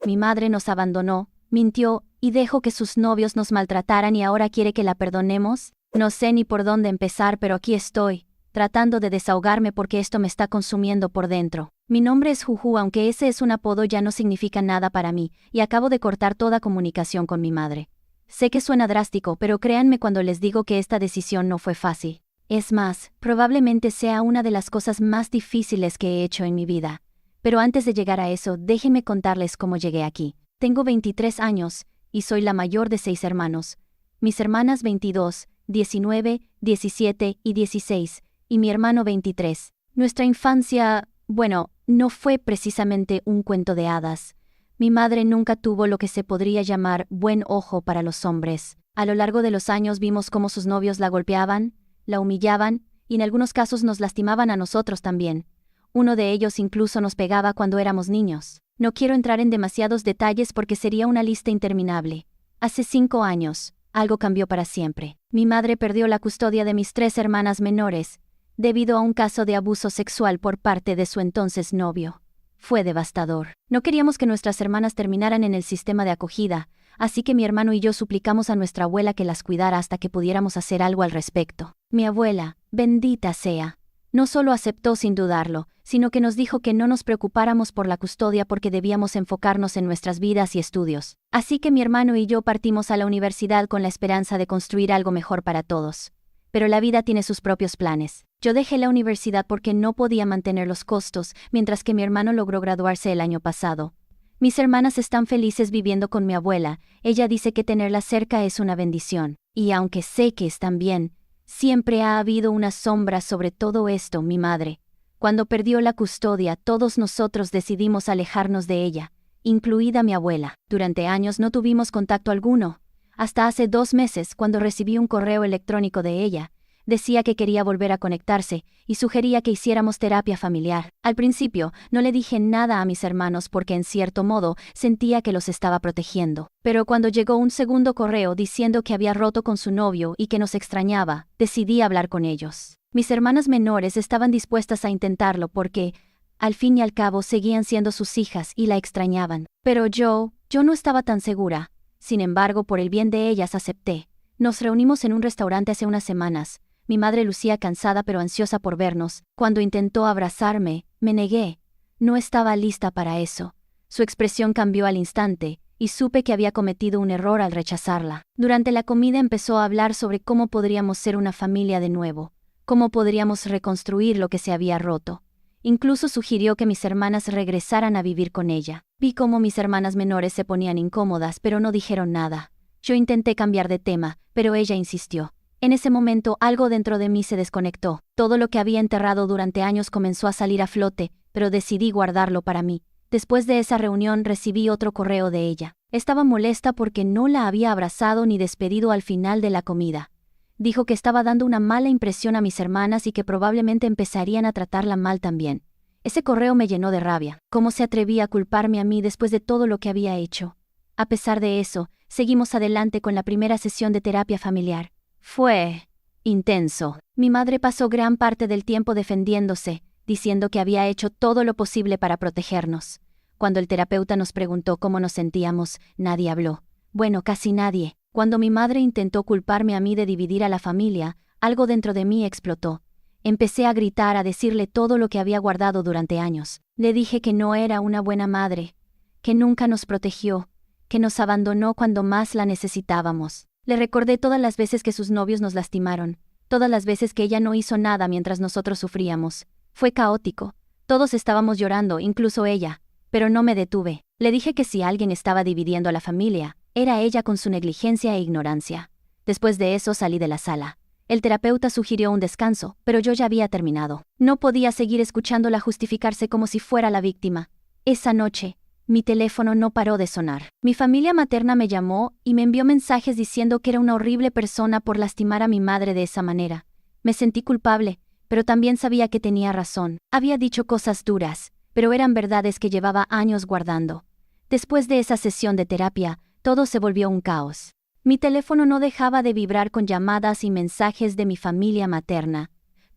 Mi madre nos abandonó, mintió, y dejó que sus novios nos maltrataran y ahora quiere que la perdonemos. No sé ni por dónde empezar, pero aquí estoy, tratando de desahogarme porque esto me está consumiendo por dentro. Mi nombre es Juju, aunque ese es un apodo ya no significa nada para mí, y acabo de cortar toda comunicación con mi madre. Sé que suena drástico, pero créanme cuando les digo que esta decisión no fue fácil. Es más, probablemente sea una de las cosas más difíciles que he hecho en mi vida. Pero antes de llegar a eso, déjenme contarles cómo llegué aquí. Tengo 23 años, y soy la mayor de 6 hermanos. Mis hermanas 22, 19, 17 y 16, y mi hermano 23. Nuestra infancia, bueno, no fue precisamente un cuento de hadas. Mi madre nunca tuvo lo que se podría llamar buen ojo para los hombres. A lo largo de los años vimos cómo sus novios la golpeaban, la humillaban, y en algunos casos nos lastimaban a nosotros también. Uno de ellos incluso nos pegaba cuando éramos niños. No quiero entrar en demasiados detalles porque sería una lista interminable. Hace 5 años, algo cambió para siempre. Mi madre perdió la custodia de mis 3 hermanas menores, debido a un caso de abuso sexual por parte de su entonces novio. Fue devastador. No queríamos que nuestras hermanas terminaran en el sistema de acogida, así que mi hermano y yo suplicamos a nuestra abuela que las cuidara hasta que pudiéramos hacer algo al respecto. Mi abuela, bendita sea, no solo aceptó sin dudarlo, sino que nos dijo que no nos preocupáramos por la custodia porque debíamos enfocarnos en nuestras vidas y estudios. Así que mi hermano y yo partimos a la universidad con la esperanza de construir algo mejor para todos. Pero la vida tiene sus propios planes. Yo dejé la universidad porque no podía mantener los costos, mientras que mi hermano logró graduarse el año pasado. Mis hermanas están felices viviendo con mi abuela, ella dice que tenerla cerca es una bendición. Y aunque sé que están bien, siempre ha habido una sombra sobre todo esto, mi madre. Cuando perdió la custodia, todos nosotros decidimos alejarnos de ella, incluida mi abuela. Durante años no tuvimos contacto alguno. Hasta hace 2 meses, cuando recibí un correo electrónico de ella, decía que quería volver a conectarse, y sugería que hiciéramos terapia familiar. Al principio, no le dije nada a mis hermanos porque en cierto modo, sentía que los estaba protegiendo. Pero cuando llegó un segundo correo diciendo que había roto con su novio y que nos extrañaba, decidí hablar con ellos. Mis hermanas menores estaban dispuestas a intentarlo porque, al fin y al cabo, seguían siendo sus hijas y la extrañaban. Pero yo no estaba tan segura. Sin embargo, por el bien de ellas acepté. Nos reunimos en un restaurante hace unas semanas. Mi madre lucía cansada pero ansiosa por vernos. Cuando intentó abrazarme, me negué. No estaba lista para eso. Su expresión cambió al instante, y supe que había cometido un error al rechazarla. Durante la comida empezó a hablar sobre cómo podríamos ser una familia de nuevo, cómo podríamos reconstruir lo que se había roto. Incluso sugirió que mis hermanas regresaran a vivir con ella. Vi cómo mis hermanas menores se ponían incómodas, pero no dijeron nada. Yo intenté cambiar de tema, pero ella insistió. En ese momento algo dentro de mí se desconectó. Todo lo que había enterrado durante años comenzó a salir a flote, pero decidí guardarlo para mí. Después de esa reunión recibí otro correo de ella. Estaba molesta porque no la había abrazado ni despedido al final de la comida. Dijo que estaba dando una mala impresión a mis hermanas y que probablemente empezarían a tratarla mal también. Ese correo me llenó de rabia. ¿Cómo se atrevía a culparme a mí después de todo lo que había hecho? A pesar de eso, seguimos adelante con la primera sesión de terapia familiar. Fue intenso. Mi madre pasó gran parte del tiempo defendiéndose, diciendo que había hecho todo lo posible para protegernos. Cuando el terapeuta nos preguntó cómo nos sentíamos, nadie habló. Bueno, casi nadie. Cuando mi madre intentó culparme a mí de dividir a la familia, algo dentro de mí explotó. Empecé a gritar, a decirle todo lo que había guardado durante años. Le dije que no era una buena madre, que nunca nos protegió, que nos abandonó cuando más la necesitábamos. Le recordé todas las veces que sus novios nos lastimaron, todas las veces que ella no hizo nada mientras nosotros sufríamos. Fue caótico. Todos estábamos llorando, incluso ella, pero no me detuve. Le dije que si alguien estaba dividiendo a la familia, era ella con su negligencia e ignorancia. Después de eso salí de la sala. El terapeuta sugirió un descanso, pero yo ya había terminado. No podía seguir escuchándola justificarse como si fuera la víctima. Esa noche, mi teléfono no paró de sonar. Mi familia materna me llamó y me envió mensajes diciendo que era una horrible persona por lastimar a mi madre de esa manera. Me sentí culpable, pero también sabía que tenía razón. Había dicho cosas duras, pero eran verdades que llevaba años guardando. Después de esa sesión de terapia, todo se volvió un caos. Mi teléfono no dejaba de vibrar con llamadas y mensajes de mi familia materna.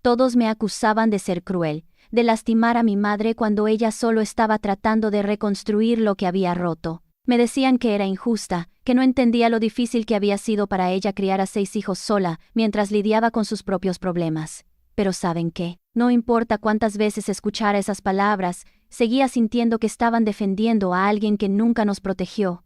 Todos me acusaban de ser cruel, de lastimar a mi madre cuando ella solo estaba tratando de reconstruir lo que había roto. Me decían que era injusta, que no entendía lo difícil que había sido para ella criar a 6 hijos sola, mientras lidiaba con sus propios problemas. Pero ¿saben qué? No importa cuántas veces escuchara esas palabras, seguía sintiendo que estaban defendiendo a alguien que nunca nos protegió.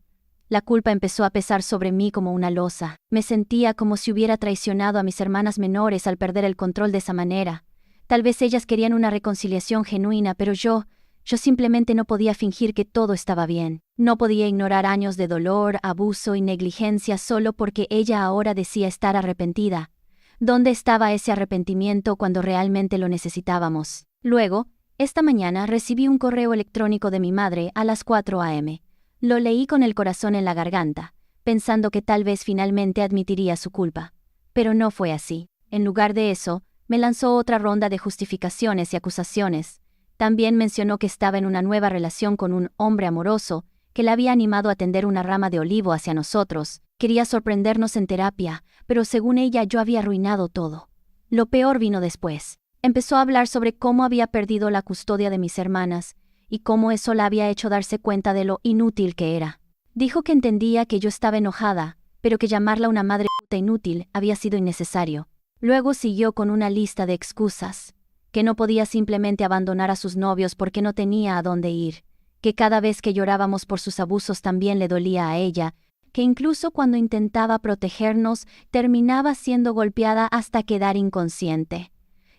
La culpa empezó a pesar sobre mí como una losa. Me sentía como si hubiera traicionado a mis hermanas menores al perder el control de esa manera. Tal vez ellas querían una reconciliación genuina, pero yo simplemente no podía fingir que todo estaba bien. No podía ignorar años de dolor, abuso y negligencia solo porque ella ahora decía estar arrepentida. ¿Dónde estaba ese arrepentimiento cuando realmente lo necesitábamos? Luego, esta mañana recibí un correo electrónico de mi madre a las 4 a.m. Lo leí con el corazón en la garganta, pensando que tal vez finalmente admitiría su culpa. Pero no fue así. En lugar de eso, me lanzó otra ronda de justificaciones y acusaciones. También mencionó que estaba en una nueva relación con un hombre amoroso, que la había animado a tender una rama de olivo hacia nosotros. Quería sorprendernos en terapia, pero según ella yo había arruinado todo. Lo peor vino después. Empezó a hablar sobre cómo había perdido la custodia de mis hermanas, y cómo eso la había hecho darse cuenta de lo inútil que era. Dijo que entendía que yo estaba enojada, pero que llamarla una madre puta inútil había sido innecesario. Luego siguió con una lista de excusas. Que no podía simplemente abandonar a sus novios porque no tenía a dónde ir. Que cada vez que llorábamos por sus abusos también le dolía a ella. Que incluso cuando intentaba protegernos, terminaba siendo golpeada hasta quedar inconsciente.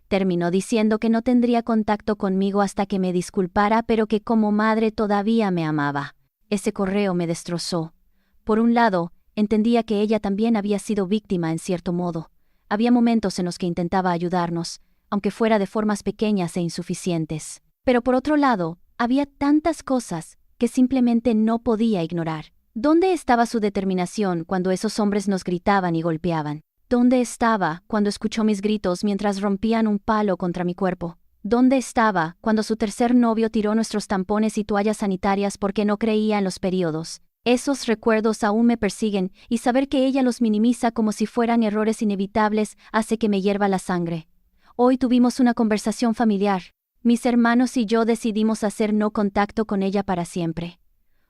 Terminó diciendo que no tendría contacto conmigo hasta que me disculpara, pero que como madre todavía me amaba. Ese correo me destrozó. Por un lado, entendía que ella también había sido víctima en cierto modo. Había momentos en los que intentaba ayudarnos, aunque fuera de formas pequeñas e insuficientes. Pero por otro lado, había tantas cosas que simplemente no podía ignorar. ¿Dónde estaba su determinación cuando esos hombres nos gritaban y golpeaban? ¿Dónde estaba cuando escuchó mis gritos mientras rompían un palo contra mi cuerpo? ¿Dónde estaba cuando su tercer novio tiró nuestros tampones y toallas sanitarias porque no creía en los periodos? Esos recuerdos aún me persiguen, y saber que ella los minimiza como si fueran errores inevitables hace que me hierva la sangre. Hoy tuvimos una conversación familiar. Mis hermanos y yo decidimos hacer no contacto con ella para siempre.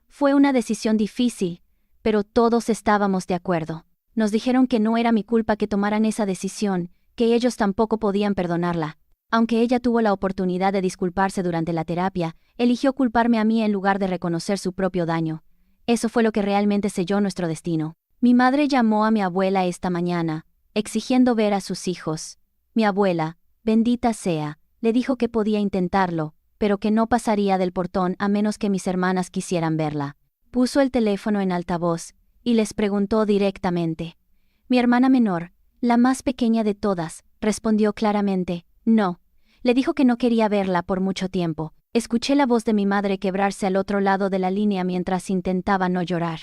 Fue una decisión difícil, pero todos estábamos de acuerdo. Nos dijeron que no era mi culpa que tomaran esa decisión, que ellos tampoco podían perdonarla. Aunque ella tuvo la oportunidad de disculparse durante la terapia, eligió culparme a mí en lugar de reconocer su propio daño. Eso fue lo que realmente selló nuestro destino. Mi madre llamó a mi abuela esta mañana, exigiendo ver a sus hijos. Mi abuela, bendita sea, le dijo que podía intentarlo, pero que no pasaría del portón a menos que mis hermanas quisieran verla. Puso el teléfono en altavoz y les preguntó directamente. Mi hermana menor, la más pequeña de todas, respondió claramente, no. Le dijo que no quería verla por mucho tiempo. Escuché la voz de mi madre quebrarse al otro lado de la línea mientras intentaba no llorar.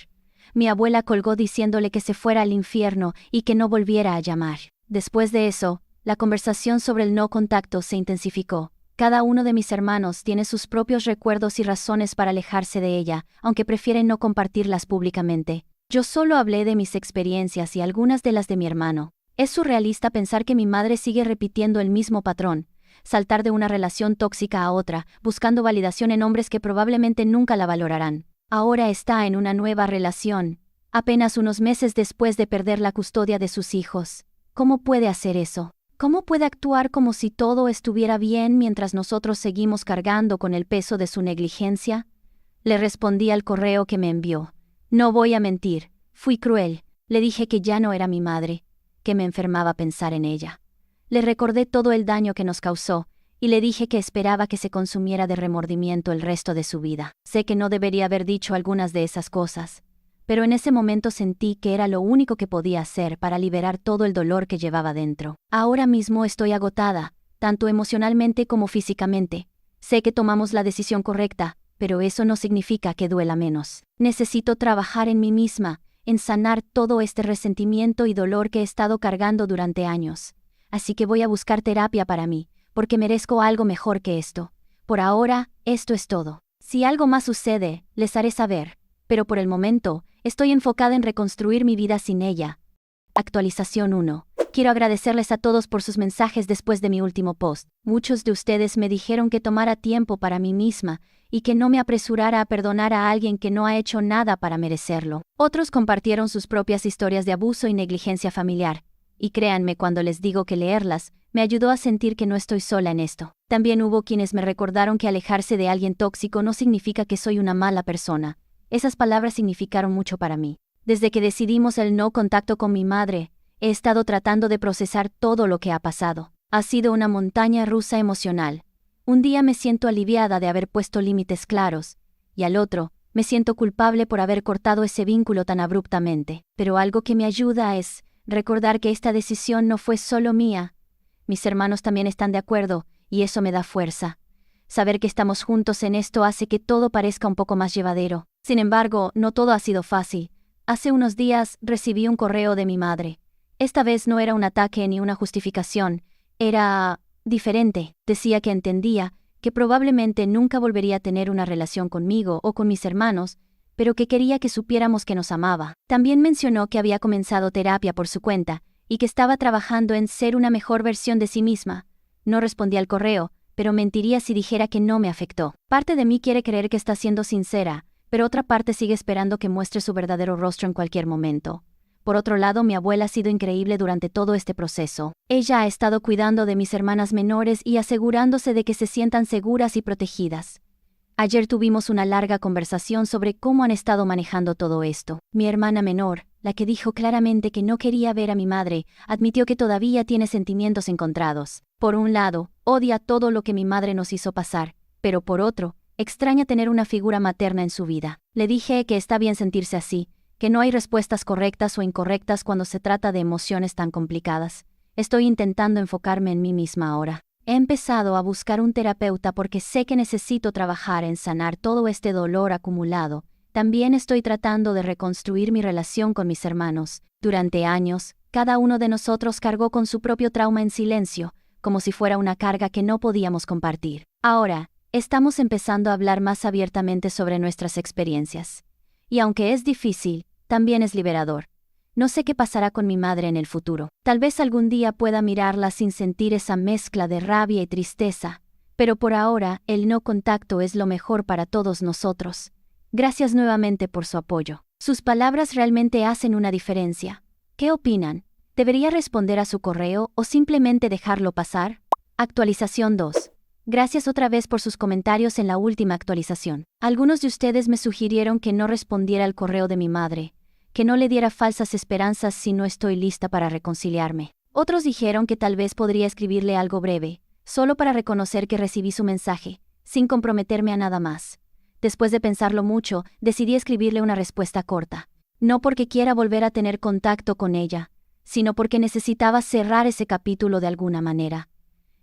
Mi abuela colgó diciéndole que se fuera al infierno y que no volviera a llamar. Después de eso, la conversación sobre el no contacto se intensificó. Cada uno de mis hermanos tiene sus propios recuerdos y razones para alejarse de ella, aunque prefieren no compartirlas públicamente. Yo solo hablé de mis experiencias y algunas de las de mi hermano. Es surrealista pensar que mi madre sigue repitiendo el mismo patrón, saltar de una relación tóxica a otra, buscando validación en hombres que probablemente nunca la valorarán. Ahora está en una nueva relación, apenas unos meses después de perder la custodia de sus hijos. ¿Cómo puede hacer eso? ¿Cómo puede actuar como si todo estuviera bien mientras nosotros seguimos cargando con el peso de su negligencia? Le respondí al correo que me envió. No voy a mentir, fui cruel. Le dije que ya no era mi madre, que me enfermaba pensar en ella. Le recordé todo el daño que nos causó, y le dije que esperaba que se consumiera de remordimiento el resto de su vida. Sé que no debería haber dicho algunas de esas cosas, pero en ese momento sentí que era lo único que podía hacer para liberar todo el dolor que llevaba dentro. Ahora mismo estoy agotada, tanto emocionalmente como físicamente. Sé que tomamos la decisión correcta, pero eso no significa que duela menos. Necesito trabajar en mí misma, en sanar todo este resentimiento y dolor que he estado cargando durante años. Así que voy a buscar terapia para mí, porque merezco algo mejor que esto. Por ahora, esto es todo. Si algo más sucede, les haré saber, pero por el momento, estoy enfocada en reconstruir mi vida sin ella. Actualización 1. Quiero agradecerles a todos por sus mensajes después de mi último post. Muchos de ustedes me dijeron que tomara tiempo para mí misma y que no me apresurara a perdonar a alguien que no ha hecho nada para merecerlo. Otros compartieron sus propias historias de abuso y negligencia familiar. Y créanme cuando les digo que leerlas me ayudó a sentir que no estoy sola en esto. También hubo quienes me recordaron que alejarse de alguien tóxico no significa que soy una mala persona. Esas palabras significaron mucho para mí. Desde que decidimos el no contacto con mi madre, he estado tratando de procesar todo lo que ha pasado. Ha sido una montaña rusa emocional. Un día me siento aliviada de haber puesto límites claros, y al otro, me siento culpable por haber cortado ese vínculo tan abruptamente. Pero algo que me ayuda es recordar que esta decisión no fue solo mía. Mis hermanos también están de acuerdo, y eso me da fuerza. Saber que estamos juntos en esto hace que todo parezca un poco más llevadero. Sin embargo, no todo ha sido fácil. Hace unos días recibí un correo de mi madre. Esta vez no era un ataque ni una justificación, era diferente. Decía que entendía que probablemente nunca volvería a tener una relación conmigo o con mis hermanos, pero que quería que supiéramos que nos amaba. También mencionó que había comenzado terapia por su cuenta y que estaba trabajando en ser una mejor versión de sí misma. No respondí al correo, pero mentiría si dijera que no me afectó. Parte de mí quiere creer que está siendo sincera, pero otra parte sigue esperando que muestre su verdadero rostro en cualquier momento. Por otro lado, mi abuela ha sido increíble durante todo este proceso. Ella ha estado cuidando de mis hermanas menores y asegurándose de que se sientan seguras y protegidas. Ayer tuvimos una larga conversación sobre cómo han estado manejando todo esto. Mi hermana menor, la que dijo claramente que no quería ver a mi madre, admitió que todavía tiene sentimientos encontrados. Por un lado, odia todo lo que mi madre nos hizo pasar, pero por otro, extraña tener una figura materna en su vida. Le dije que está bien sentirse así, que no hay respuestas correctas o incorrectas cuando se trata de emociones tan complicadas. Estoy intentando enfocarme en mí misma ahora. He empezado a buscar un terapeuta porque sé que necesito trabajar en sanar todo este dolor acumulado. También estoy tratando de reconstruir mi relación con mis hermanos. Durante años, cada uno de nosotros cargó con su propio trauma en silencio, como si fuera una carga que no podíamos compartir. Ahora, estamos empezando a hablar más abiertamente sobre nuestras experiencias. Y aunque es difícil, también es liberador. No sé qué pasará con mi madre en el futuro. Tal vez algún día pueda mirarla sin sentir esa mezcla de rabia y tristeza, pero por ahora el no contacto es lo mejor para todos nosotros. Gracias nuevamente por su apoyo. Sus palabras realmente hacen una diferencia. ¿Qué opinan? ¿Debería responder a su correo o simplemente dejarlo pasar? Actualización 2. Gracias otra vez por sus comentarios en la última actualización. Algunos de ustedes me sugirieron que no respondiera al correo de mi madre, que no le diera falsas esperanzas si no estoy lista para reconciliarme. Otros dijeron que tal vez podría escribirle algo breve, solo para reconocer que recibí su mensaje, sin comprometerme a nada más. Después de pensarlo mucho, decidí escribirle una respuesta corta. No porque quiera volver a tener contacto con ella, sino porque necesitaba cerrar ese capítulo de alguna manera.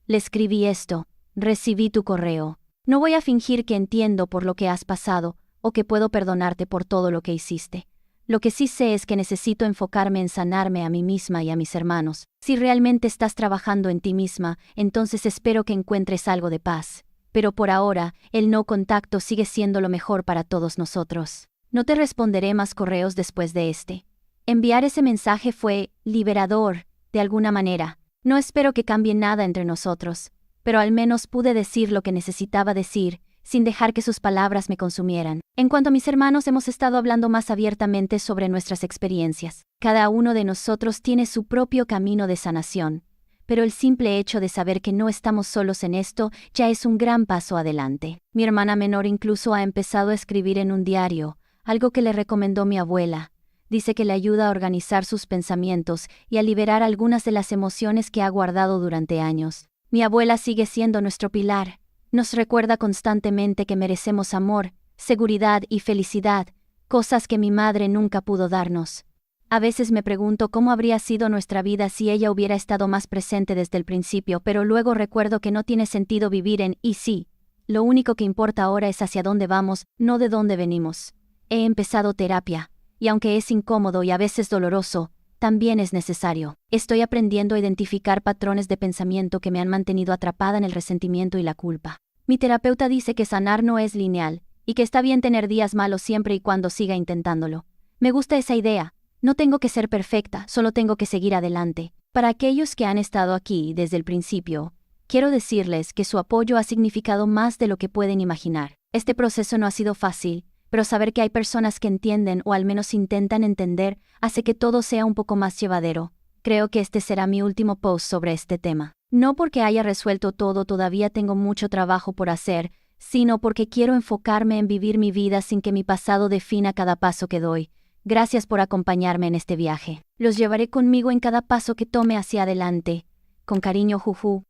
Le escribí esto: recibí tu correo. No voy a fingir que entiendo por lo que has pasado, o que puedo perdonarte por todo lo que hiciste. Lo que sí sé es que necesito enfocarme en sanarme a mí misma y a mis hermanos. Si realmente estás trabajando en ti misma, entonces espero que encuentres algo de paz. Pero por ahora, el no contacto sigue siendo lo mejor para todos nosotros. No te responderé más correos después de este. Enviar ese mensaje fue liberador, de alguna manera. No espero que cambie nada entre nosotros, pero al menos pude decir lo que necesitaba decir, sin dejar que sus palabras me consumieran. En cuanto a mis hermanos, hemos estado hablando más abiertamente sobre nuestras experiencias. Cada uno de nosotros tiene su propio camino de sanación, pero el simple hecho de saber que no estamos solos en esto ya es un gran paso adelante. Mi hermana menor incluso ha empezado a escribir en un diario, algo que le recomendó mi abuela. Dice que le ayuda a organizar sus pensamientos y a liberar algunas de las emociones que ha guardado durante años. Mi abuela sigue siendo nuestro pilar. Nos recuerda constantemente que merecemos amor, seguridad y felicidad, cosas que mi madre nunca pudo darnos. A veces me pregunto cómo habría sido nuestra vida si ella hubiera estado más presente desde el principio, pero luego recuerdo que no tiene sentido vivir en "y sí". Lo único que importa ahora es hacia dónde vamos, no de dónde venimos. He empezado terapia, y aunque es incómodo y a veces doloroso, también es necesario. Estoy aprendiendo a identificar patrones de pensamiento que me han mantenido atrapada en el resentimiento y la culpa. Mi terapeuta dice que sanar no es lineal, y que está bien tener días malos siempre y cuando siga intentándolo. Me gusta esa idea. No tengo que ser perfecta, solo tengo que seguir adelante. Para aquellos que han estado aquí desde el principio, quiero decirles que su apoyo ha significado más de lo que pueden imaginar. Este proceso no ha sido fácil, pero saber que hay personas que entienden o al menos intentan entender hace que todo sea un poco más llevadero. Creo que este será mi último post sobre este tema. No porque haya resuelto todo, todavía tengo mucho trabajo por hacer, sino porque quiero enfocarme en vivir mi vida sin que mi pasado defina cada paso que doy. Gracias por acompañarme en este viaje. Los llevaré conmigo en cada paso que tome hacia adelante. Con cariño, Juju.